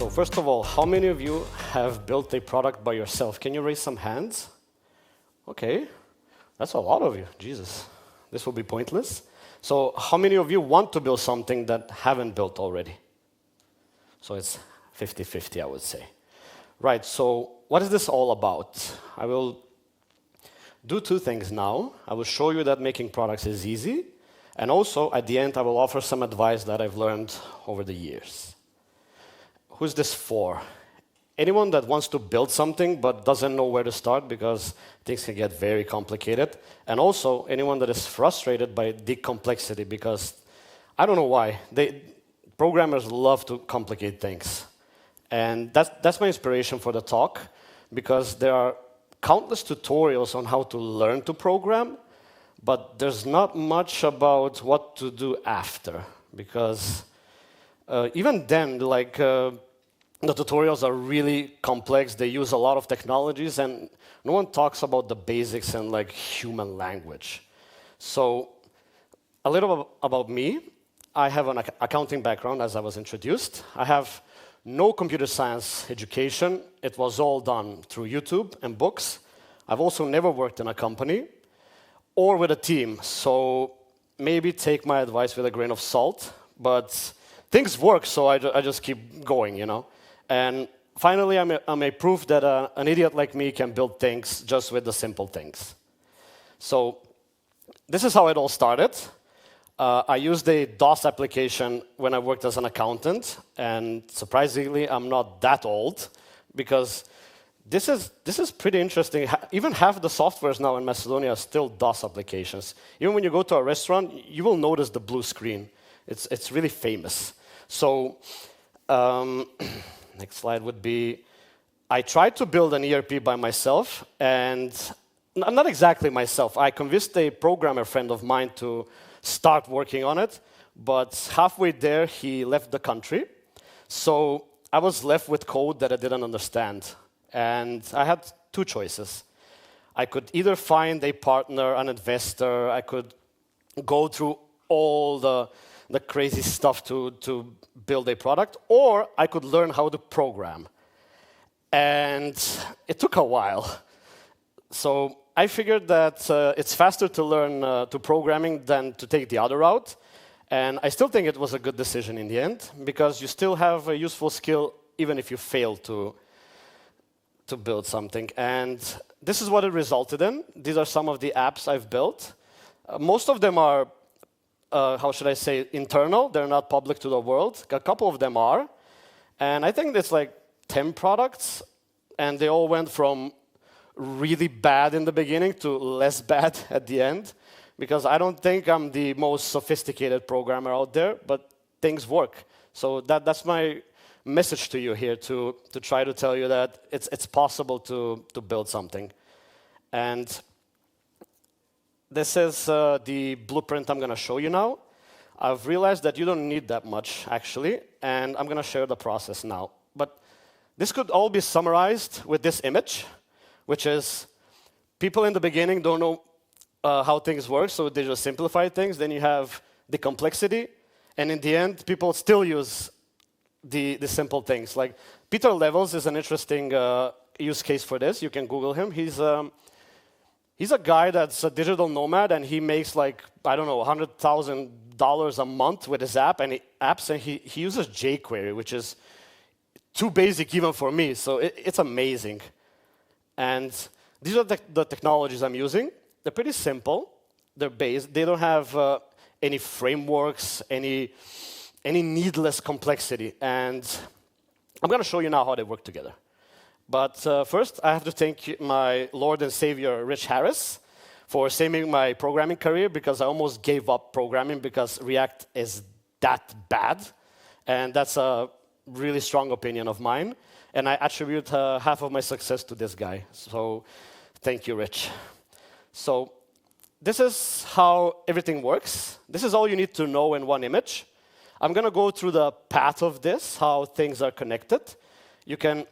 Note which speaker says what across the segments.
Speaker 1: So first of all, how many of you have built a product by yourself? Can you raise some hands? Okay, that's a lot of you. Jesus, this will be pointless. So how many of you want to build something that haven't built already? So it's 50-50, I would say. Right, so what is this all about? I will do two things now. I will show you that making products is easy, and also at the end I will offer some advice that I've learned over the years. Who's this for? Anyone that wants to build something but doesn't know where to start because things can get very complicated. And also anyone that is frustrated by the complexity because I don't know why. Programmers love to complicate things. And that's my inspiration for the talk because there are countless tutorials on how to learn to program, but there's not much about what to do after because even then, the tutorials are really complex. They use a lot of technologies, and no one talks about the basics and human language. So, a little about me. I have an accounting background, as I was introduced. I have no computer science education. It was all done through YouTube and books. I've also never worked in a company or with a team. So, maybe take my advice with a grain of salt, but things work, so I just keep going, you know. And finally, I'm a proof that an idiot like me can build things just with the simple things. So this is how it all started. I used a DOS application when I worked as an accountant, and surprisingly, I'm not that old because this is pretty interesting. Even half the softwares now in Macedonia are still DOS applications. Even when you go to a restaurant, you will notice the blue screen. It's really famous. So. Next slide would be, I tried to build an ERP by myself, and not exactly myself. I convinced a programmer friend of mine to start working on it, but halfway there, he left the country. So I was left with code that I didn't understand, and I had two choices. I could either find a partner, an investor, I could go through all the crazy stuff to build a product, or I could learn how to program. And it took a while. So I figured that it's faster to learn to programming than to take the other route. And I still think it was a good decision in the end, because you still have a useful skill even if you fail to build something. And this is what it resulted in. These are some of the apps I've built. Most of them are how should I say, internal. They're not public to the world. A couple of them are. And I think it's 10 products, and they all went from really bad in the beginning to less bad at the end, because I don't think I'm the most sophisticated programmer out there, but things work. So that's my message to you here, to try to tell you that it's possible to build something. And this is the blueprint I'm going to show you now. I've realized that you don't need that much, actually, and I'm going to share the process now. But this could all be summarized with this image, which is people in the beginning don't know how things work, so they just simplify things. Then you have the complexity, and in the end, people still use the simple things. Like Peter Levels is an interesting use case for this. You can Google him. He's a guy that's a digital nomad, and he makes $100,000 a month with his apps, and he uses jQuery, which is too basic even for me. So it's amazing. And these are the technologies I'm using. They're pretty simple. They're based. They don't have any frameworks, any needless complexity. And I'm going to show you now how they work together. But first, I have to thank my Lord and Savior, Rich Harris, for saving my programming career, because I almost gave up programming because React is that bad. And that's a really strong opinion of mine. And I attribute half of my success to this guy. So thank you, Rich. So this is how everything works. This is all you need to know in one image. I'm going to go through the path of this, how things are connected. You can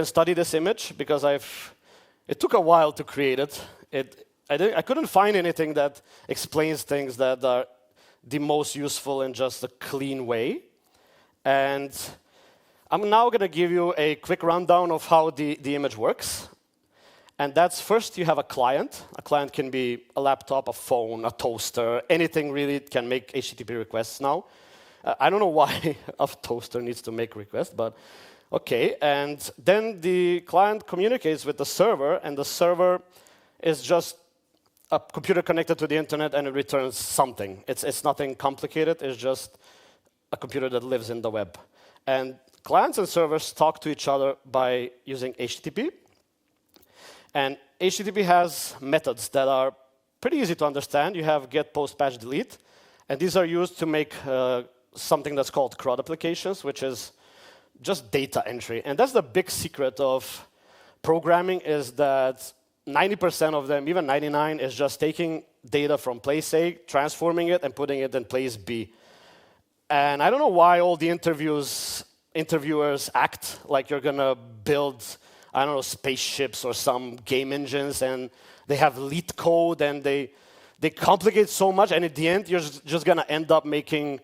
Speaker 1: study this image because it took a while to create it. I couldn't find anything that explains things that are the most useful in just a clean way. And I'm now going to give you a quick rundown of how the image works. And that's first you have a client. A client can be a laptop, a phone, a toaster, anything really can make HTTP requests now. I don't know why a toaster needs to make requests, but okay. And then the client communicates with the server, and the server is just a computer connected to the internet, and it returns something. It's nothing complicated. It's just a computer that lives in the web. And clients and servers talk to each other by using HTTP. And HTTP has methods that are pretty easy to understand. You have get, post, patch, delete. And these are used to make something that's called CRUD applications, which is just data entry. And that's the big secret of programming, is that 90% of them, even 99, is just taking data from place A, transforming it, and putting it in place B. And I don't know why all the interviewers act like you're going to build, I don't know, spaceships or some game engines, and they have leet code, and they complicate so much, and at the end, you're just going to end up making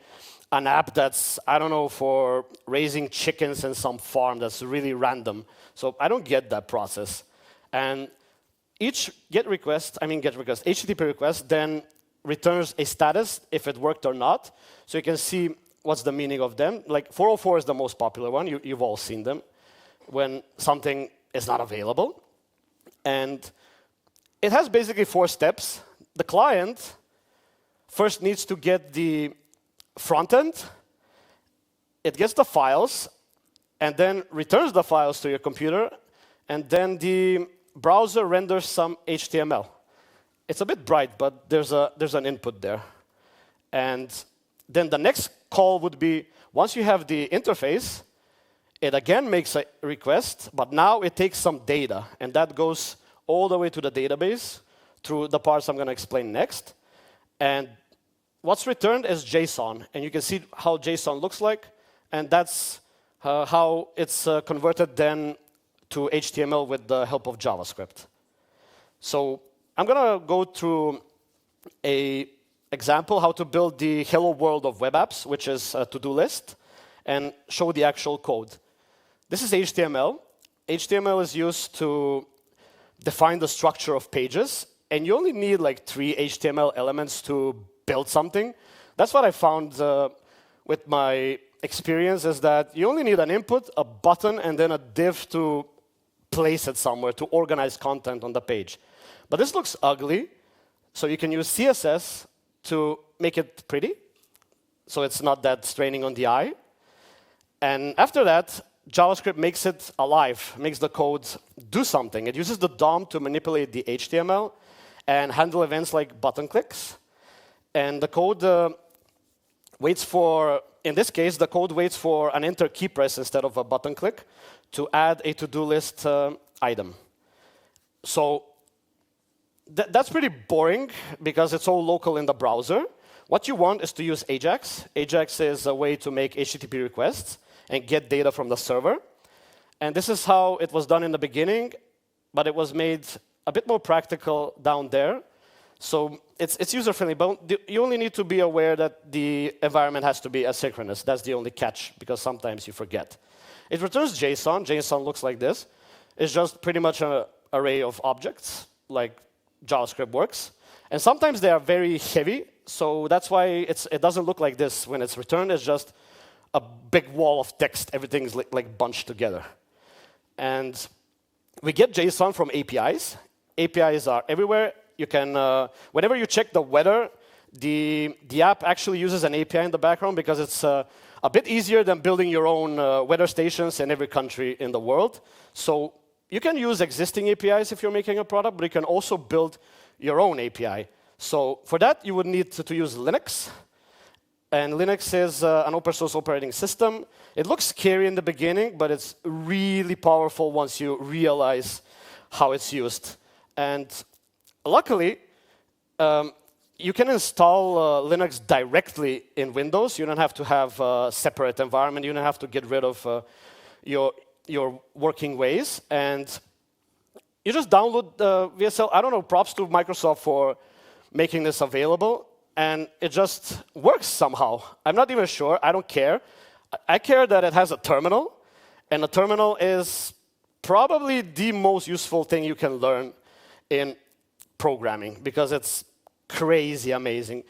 Speaker 1: an app that's, I don't know, for raising chickens in some farm that's really random. So I don't get that process. And each HTTP request then returns a status if it worked or not. So you can see what's the meaning of them. Like 404 is the most popular one. You've all seen them. When something is not available. And it has basically 4 steps. The client first needs to get the front end. It gets the files, and then returns the files to your computer, and then the browser renders some HTML. It's a bit bright, but there's an input there. And then the next call would be, once you have the interface, it again makes a request, but now it takes some data, and that goes all the way to the database through the parts I'm going to explain next. And what's returned is JSON, and you can see how JSON looks like, and that's how it's converted then to HTML with the help of JavaScript. So I'm going to go through an example how to build the hello world of web apps, which is a to-do list, and show the actual code. This is HTML. HTML is used to define the structure of pages, and you only need like 3 HTML elements to build something. That's what I found with my experience, is that you only need an input, a button, and then a div to place it somewhere, to organize content on the page. But this looks ugly, so you can use CSS to make it pretty, so it's not that straining on the eye. And after that, JavaScript makes it alive, makes the code do something. It uses the DOM to manipulate the HTML and handle events like button clicks. And the code waits for, in this case, the code waits for an enter key press instead of a button click to add a to-do list item. So that's pretty boring because it's all local in the browser. What you want is to use AJAX. AJAX is a way to make HTTP requests and get data from the server. And this is how it was done in the beginning, but it was made a bit more practical down there. So it's user-friendly, but you only need to be aware that the environment has to be asynchronous. That's the only catch, because sometimes you forget. It returns JSON. JSON looks like this. It's just pretty much an array of objects, like JavaScript works. And sometimes they are very heavy, so that's why it doesn't look like this when it's returned. It's just a big wall of text. Everything's like bunched together. And we get JSON from APIs. APIs are everywhere. You can, whenever you check the weather, the app actually uses an API in the background because it's a bit easier than building your own weather stations in every country in the world. So you can use existing APIs if you're making a product, but you can also build your own API. So for that, you would need to use Linux. And Linux is an open source operating system. It looks scary in the beginning, but it's really powerful once you realize how it's used. And luckily, you can install Linux directly in Windows. You don't have to have a separate environment. You don't have to get rid of your working ways. And you just download VSL. I don't know, props to Microsoft for making this available. And it just works somehow. I'm not even sure. I don't care. I care that it has a terminal. And a terminal is probably the most useful thing you can learn in programming because it's crazy amazing.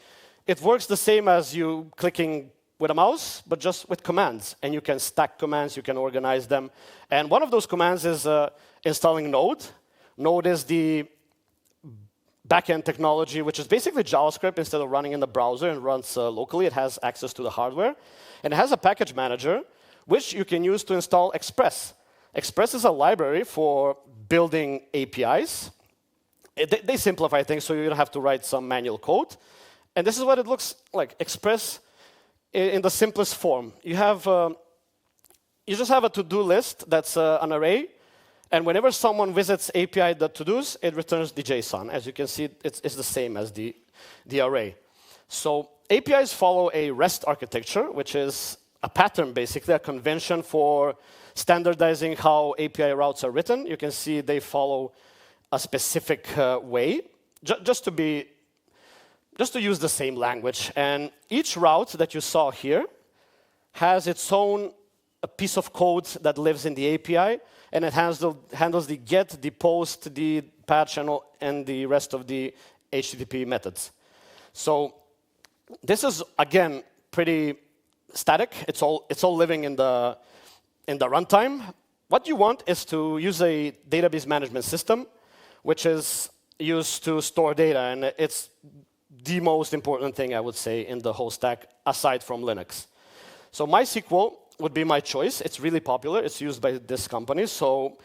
Speaker 1: It works the same as you clicking with a mouse, but just with commands. And you can stack commands, you can organize them. And one of those commands is installing Node. Node is the backend technology, which is basically JavaScript instead of running in the browser and runs locally. It has access to the hardware. And it has a package manager, which you can use to install Express. Express is a library for building APIs. They simplify things so you don't have to write some manual code. And this is what it looks like. Express in the simplest form. You just have a to-do list that's an array. And whenever someone visits API.todos, it returns the JSON. As you can see, it's the same as the array. So APIs follow a REST architecture, which is a pattern, basically, a convention for standardizing how API routes are written. You can see they follow a specific way, just to use the same language. And each route that you saw here has its own piece of code that lives in the API, and it handles the get, the post, the patch, and the rest of the HTTP methods. So this is, again, pretty static. It's all living in the runtime. What you want is to use a database management system, which is used to store data, and it's the most important thing, I would say, in the whole stack, aside from Linux. So MySQL would be my choice. It's really popular. It's used by this company, so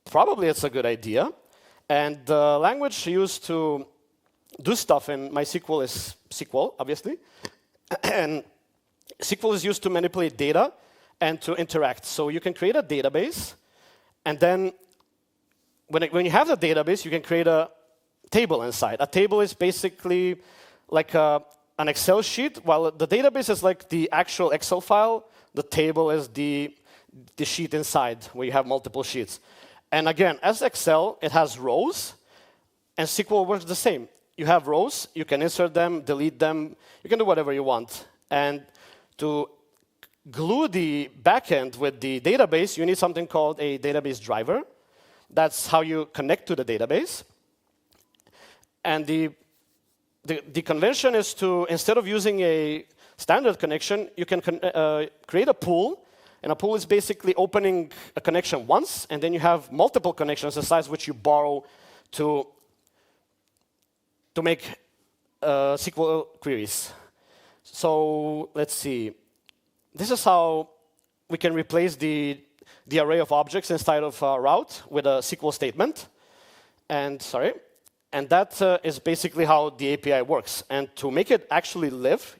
Speaker 1: probably it's a good idea. And the language used to do stuff in MySQL is SQL, obviously. And SQL is used to manipulate data and to interact. So you can create a database, and then when you have the database, you can create a table inside. A table is basically like an Excel sheet, while the database is like the actual Excel file. The table is the sheet inside, where you have multiple sheets. And again, as Excel, it has rows, and SQL works the same. You have rows, you can insert them, delete them, you can do whatever you want. And to glue the backend with the database, you need something called a database driver. That's how you connect to the database. And the convention is to, instead of using a standard connection, you can create a pool. And a pool is basically opening a connection once, and then you have multiple connections inside which you borrow to make SQL queries. So let's see. This is how we can replace the array of objects inside of a route with a SQL statement. And that is basically how the API works. And to make it actually live,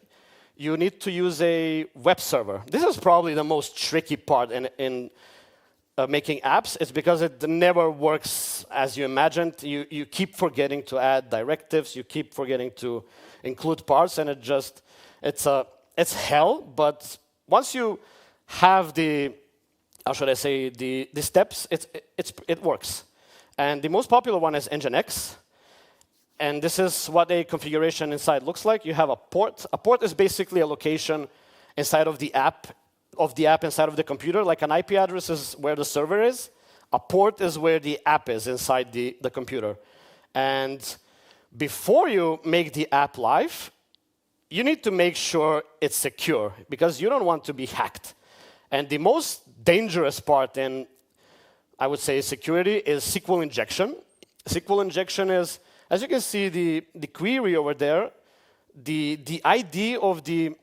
Speaker 1: you need to use a web server. This is probably the most tricky part in making apps. It's because it never works as you imagined. You keep forgetting to add directives. You keep forgetting to include parts, and it's hell. But once you have the steps, it works. And the most popular one is Nginx. And this is what a configuration inside looks like. You have a port. A port is basically a location inside of the app inside of the computer. Like an IP address is where the server is. A port is where the app is inside the computer. And before you make the app live, you need to make sure it's secure, because you don't want to be hacked. And the most dangerous part in, I would say, security is SQL injection. SQL injection is, as you can see, the query over there, the ID of the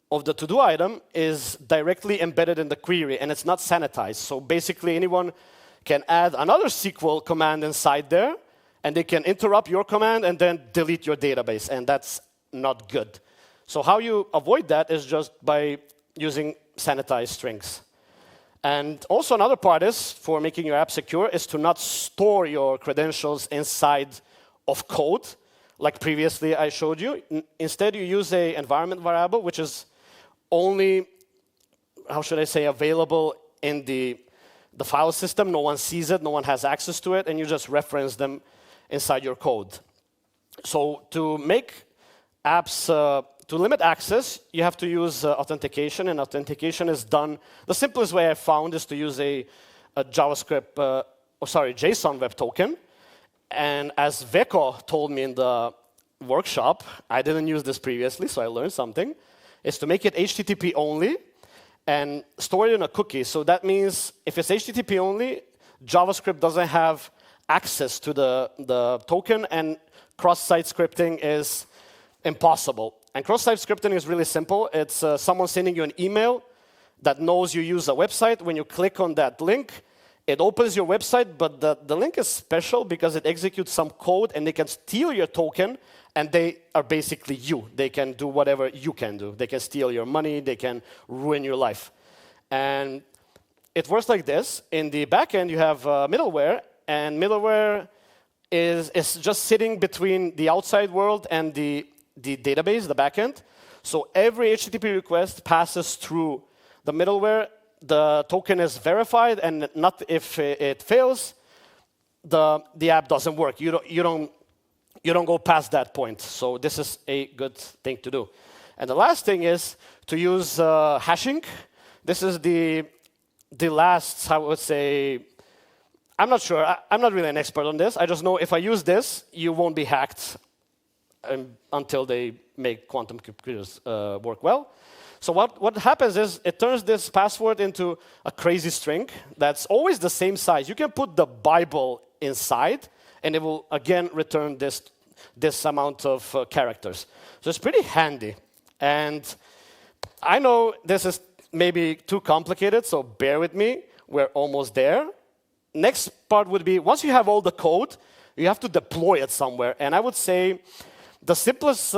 Speaker 1: to-do item is directly embedded in the query, and it's not sanitized. So basically, anyone can add another SQL command inside there, and they can interrupt your command and then delete your database, and that's not good. So how you avoid that is just by using sanitized strings. And also another part is, for making your app secure, is to not store your credentials inside of code, like previously I showed you. Instead, you use an environment variable, which is only, available in the file system. No one sees it, no one has access to it, and you just reference them inside your code. So to make apps to limit access, you have to use authentication, and authentication is done. The simplest way I found is to use a JSON web token. And as Veko told me in the workshop, I didn't use this previously, so I learned something, is to make it HTTP only and store it in a cookie. So that means if it's HTTP only, JavaScript doesn't have access to the token, and cross-site scripting is impossible. And cross-site scripting is really simple. It's someone sending you an email that knows you use a website. When you click on that link, it opens your website, but the link is special because it executes some code, and they can steal your token, and they are basically you. They can do whatever you can do. They can steal your money. They can ruin your life. And it works like this. In the back end, you have middleware, and middleware is just sitting between the outside world and the database, the back end. So every HTTP request passes through the middleware. The token is verified, and not if it fails, the app doesn't work. You don't go past that point. So this is a good thing to do. And the last thing is to use hashing. This is the last, I would say, I'm not sure. I'm not really an expert on this. I just know if I use this, you won't be hacked until they make quantum computers work well. So what happens is it turns this password into a crazy string that's always the same size. You can put the Bible inside, and it will, again, return this amount of characters. So it's pretty handy. And I know this is maybe too complicated, so bear with me. We're almost there. Next part would be, once you have all the code, you have to deploy it somewhere. And I would say the simplest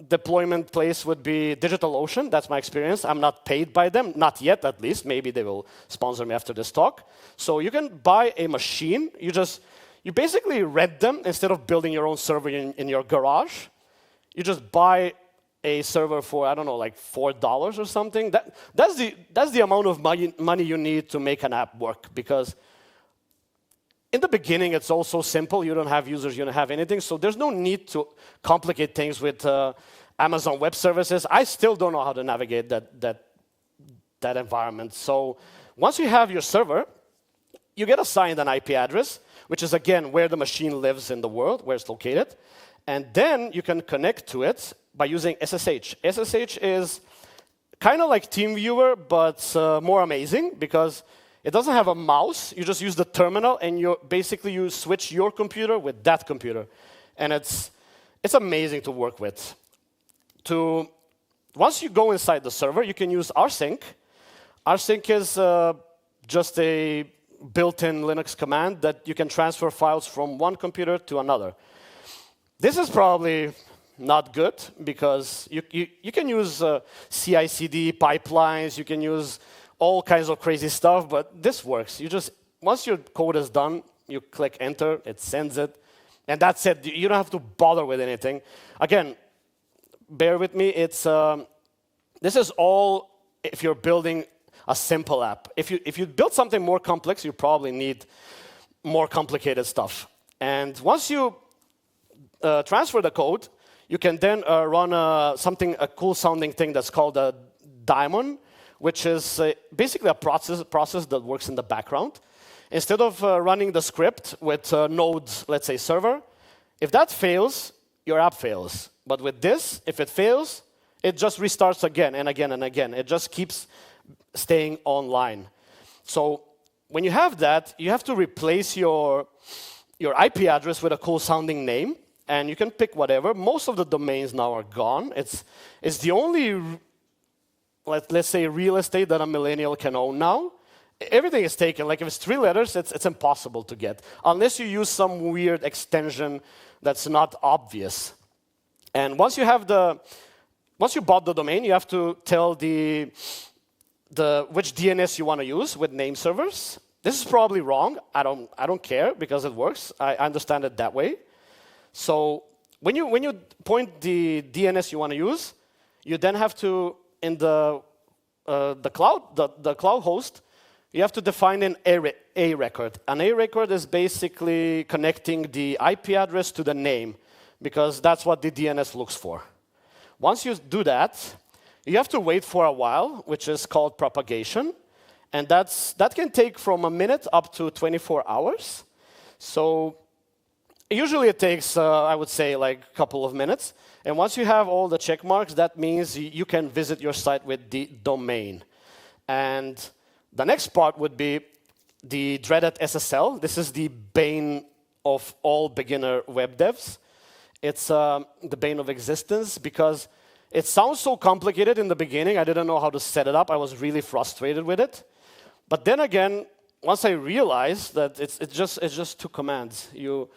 Speaker 1: deployment place would be DigitalOcean. That's my experience. I'm not paid by them, not yet at least. Maybe they will sponsor me after this talk. So you can buy a machine. You basically rent them instead of building your own server in your garage. You just buy a server for, I don't know, like $4 or something. That's the amount of money you need to make an app work, because in the beginning, it's all so simple. You don't have users, you don't have anything. So there's no need to complicate things with Amazon Web Services. I still don't know how to navigate that environment. So once you have your server, you get assigned an IP address, which is, again, where the machine lives in the world, where it's located. And then you can connect to it by using SSH. SSH is kind of like TeamViewer, but more amazing, because it doesn't have a mouse. You just use the terminal, and you switch your computer with that computer. And it's amazing to work with. Once you go inside the server, you can use rsync. Rsync is just a built-in Linux command that you can transfer files from one computer to another. This is probably not good, because you can use CI/CD pipelines. You can use all kinds of crazy stuff, but this works. Once your code is done, you click enter, it sends it, and that's it. You don't have to bother with anything. Again, bear with me. This is all if you're building a simple app. If you build something more complex, you probably need more complicated stuff. And once you transfer the code, you can then run a cool sounding thing that's called a daemon, which is basically a process that works in the background. Instead of running the script with node, let's say, server, if that fails, your app fails. But with this, if it fails, it just restarts again and again and again. It just keeps staying online. So when you have that, you have to replace your IP address with a cool sounding name, and you can pick whatever. Most of the domains now are gone. It's the only, let's say, real estate that a millennial can own now. Everything is taken. Like if it's 3 letters, it's impossible to get, unless you use some weird extension that's not obvious. And once you bought the domain, you have to tell which DNS you want to use with name servers. This is probably wrong. I don't care, because it works. I understand it that way. So when you point the DNS you want to use, you then have to, in the cloud host, you have to define an A record. An A record is basically connecting the IP address to the name, because that's what the DNS looks for. once you do that, you have to wait for a while, which is called propagation. And that can take from a minute up to 24 hours. So usually it takes, I would say, like a couple of minutes. And once you have all the check marks, that means you can visit your site with the domain. And the next part would be the dreaded SSL. This is the bane of all beginner web devs. It's the bane of existence because it sounds so complicated in the beginning. I didn't know how to set it up. I was really frustrated with it. But then again, once I realized that it's just two commands. You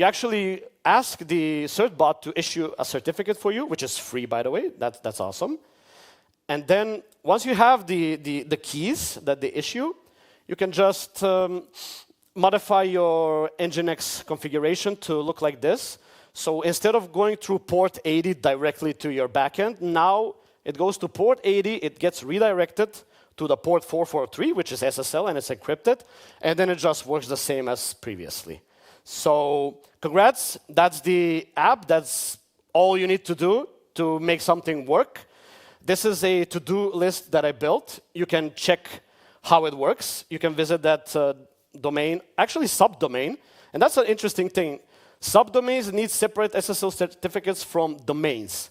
Speaker 1: actually ask the certbot to issue a certificate for you, which is free, by the way. That's awesome. And then once you have the keys that they issue, you can just modify your Nginx configuration to look like this. So instead of going through port 80 directly to your backend, now it goes to port 80, it gets redirected to the port 443, which is SSL, and it's encrypted, and then it just works the same as previously. So congrats, that's the app. That's all you need to do to make something work. This is a to-do list that I built. You can check how it works. You can visit that domain, actually subdomain, and that's an interesting thing. Subdomains need separate SSL certificates from domains.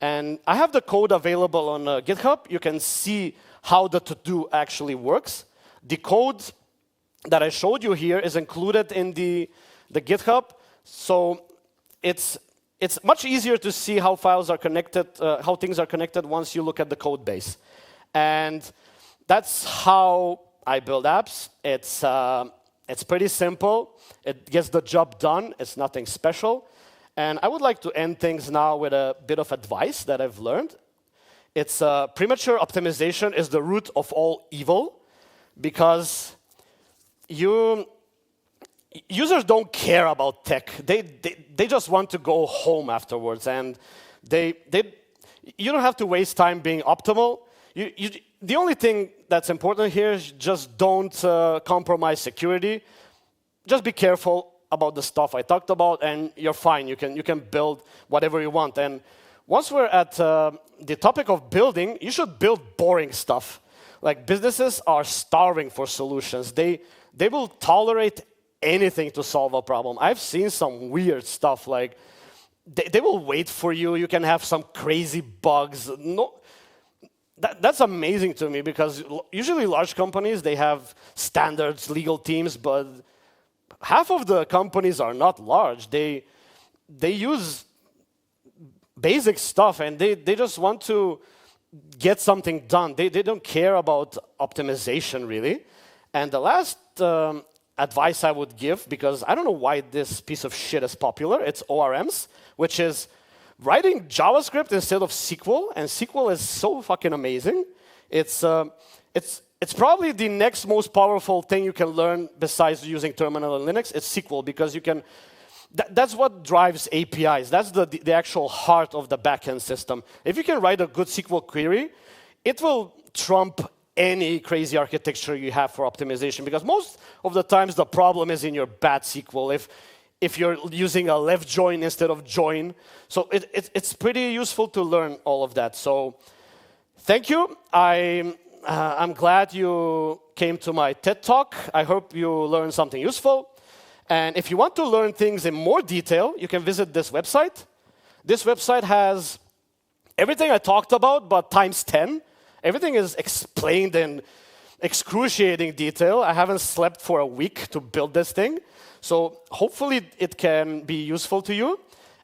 Speaker 1: And I have the code available on GitHub. You can see how the to-do actually works. The code that I showed you here is included in the GitHub. So it's much easier to see how files are connected, how things are connected once you look at the code base. And that's how I build apps. It's pretty simple. It gets the job done. It's nothing special. And I would like to end things now with a bit of advice that I've learned. It's premature optimization is the root of all evil, because users don't care about tech. They just want to go home afterwards, and you don't have to waste time being optimal. The only thing that's important here is just don't compromise security. Just be careful about the stuff I talked about, and you're fine. You can build whatever you want. And once we're at the topic of building, you should build boring stuff. Like, businesses are starving for solutions. They will tolerate anything to solve a problem. I've seen some weird stuff, like they will wait for you. You can have some crazy bugs. That's amazing to me, because usually large companies, they have standards, legal teams, but half of the companies are not large. They use basic stuff, and they just want to get something done. They don't care about optimization, really. And the last advice I would give, because I don't know why this piece of shit is popular, it's ORMs, which is writing JavaScript instead of SQL, and SQL is so fucking amazing. It's probably the next most powerful thing you can learn besides using terminal in Linux. It's SQL, because you can. That's what drives APIs. That's the actual heart of the backend system. If you can write a good SQL query, it will trump any crazy architecture you have for optimization, because most of the times the problem is in your bad SQL. If you're using a left join instead of join. So it's pretty useful to learn all of that. So thank you. I'm glad you came to my TED Talk. I hope you learned something useful. And if you want to learn things in more detail, you can visit this website. This website has everything I talked about, but times 10. Everything is explained in excruciating detail. I haven't slept for a week to build this thing. So hopefully it can be useful to you.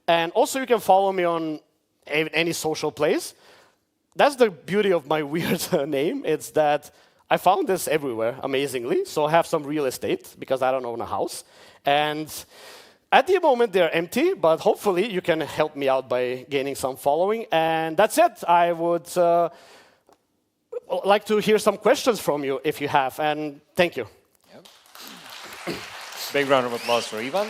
Speaker 1: And also you can follow me on any social place. That's the beauty of my weird name. It's that I found this everywhere, amazingly. So I have some real estate, because I don't own a house. And at the moment, they're empty, but hopefully you can help me out by gaining some following. And that's it. I would like to hear some questions from you if you have. And thank you.
Speaker 2: Yep. Big round of applause for Ivan.